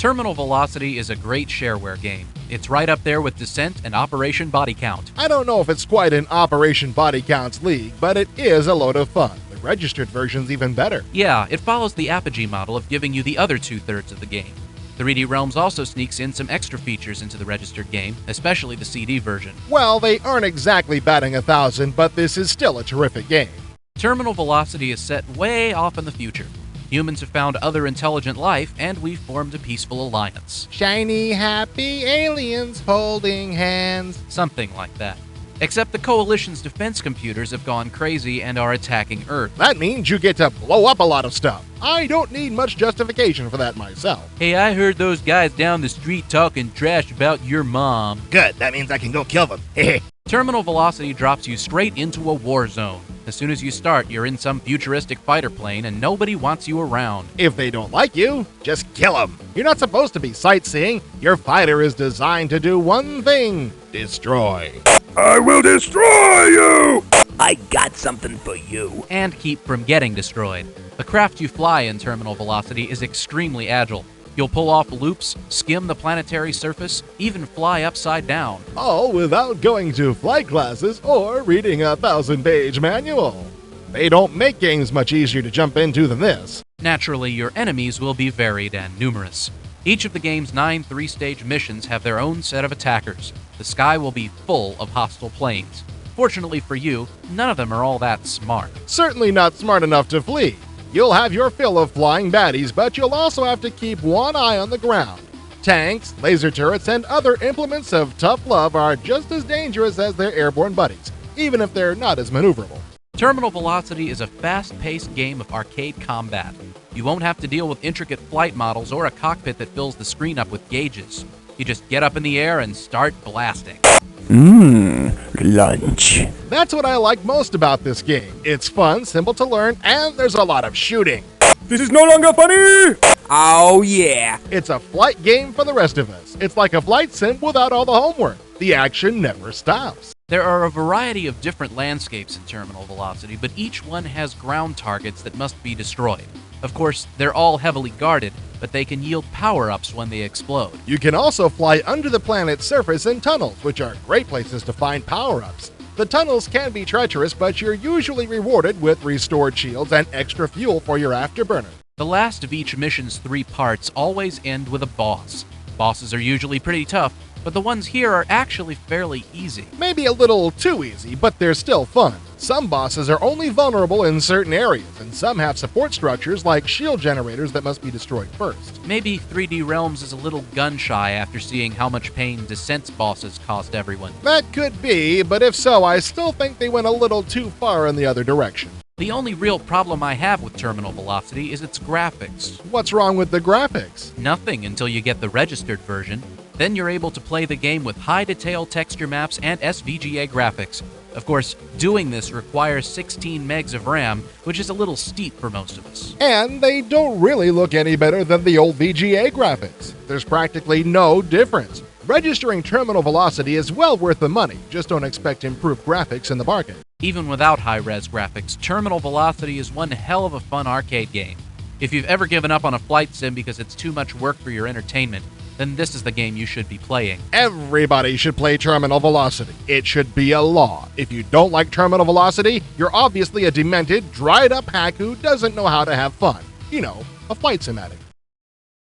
Terminal Velocity is a great shareware game. It's right up there with Descent and Operation Body Count. I don't know if it's quite an Operation Body Counts league, but it is a load of fun. The registered version's even better. Yeah, it follows the Apogee model of giving you the other two-thirds of the game. 3D Realms also sneaks in some extra features into the registered game, especially the CD version. Well, they aren't exactly batting 1,000, but this is still a terrific game. Terminal Velocity is set way off in the future. Humans have found other intelligent life, and we've formed a peaceful alliance. Shiny, happy aliens holding hands. Something like that. Except the Coalition's defense computers have gone crazy and are attacking Earth. That means you get to blow up a lot of stuff. I don't need much justification for that myself. Hey, I heard those guys down the street talking trash about your mom. Good, that means I can go kill them. Terminal Velocity drops you straight into a war zone. As soon as you start, you're in some futuristic fighter plane and nobody wants you around. If they don't like you, just kill them. You're not supposed to be sightseeing. Your fighter is designed to do one thing: destroy. I will destroy you! I got something for you. And keep from getting destroyed. The craft you fly in Terminal Velocity is extremely agile. You'll pull off loops, skim the planetary surface, even fly upside down. All without going to flight classes or reading a 1,000-page manual. They don't make games much easier to jump into than this. Naturally, your enemies will be varied and numerous. Each of the game's 9 3-stage missions have their own set of attackers. The sky will be full of hostile planes. Fortunately for you, none of them are all that smart. Certainly not smart enough to flee. You'll have your fill of flying baddies, but you'll also have to keep one eye on the ground. Tanks, laser turrets, and other implements of tough love are just as dangerous as their airborne buddies, even if they're not as maneuverable. Terminal Velocity is a fast-paced game of arcade combat. You won't have to deal with intricate flight models or a cockpit that fills the screen up with gauges. You just get up in the air and start blasting. Lunch. That's what I like most about this game. It's fun, simple to learn, and there's a lot of shooting. This is no longer funny! Oh yeah. It's a flight game for the rest of us. It's like a flight sim without all the homework. The action never stops. There are a variety of different landscapes in Terminal Velocity, but each one has ground targets that must be destroyed. Of course, they're all heavily guarded, but they can yield power-ups when they explode. You can also fly under the planet's surface in tunnels, which are great places to find power-ups. The tunnels can be treacherous, but you're usually rewarded with restored shields and extra fuel for your afterburner. The last of each mission's 3 parts always end with a boss. Bosses are usually pretty tough, but the ones here are actually fairly easy. Maybe a little too easy, but they're still fun. Some bosses are only vulnerable in certain areas, and some have support structures like shield generators that must be destroyed first. Maybe 3D Realms is a little gun-shy after seeing how much pain Descent's bosses cost everyone. That could be, but if so, I still think they went a little too far in the other direction. The only real problem I have with Terminal Velocity is its graphics. What's wrong with the graphics? Nothing until you get the registered version. Then you're able to play the game with high-detail texture maps and SVGA graphics. Of course, doing this requires 16 megs of RAM, which is a little steep for most of us. And they don't really look any better than the old VGA graphics. There's practically no difference. Registering Terminal Velocity is well worth the money, just don't expect improved graphics in the bargain. Even without high-res graphics, Terminal Velocity is one hell of a fun arcade game. If you've ever given up on a flight sim because it's too much work for your entertainment, then this is the game you should be playing. Everybody should play Terminal Velocity. It should be a law. If you don't like Terminal Velocity, you're obviously a demented, dried-up hack who doesn't know how to have fun. You know, a flight sim addict.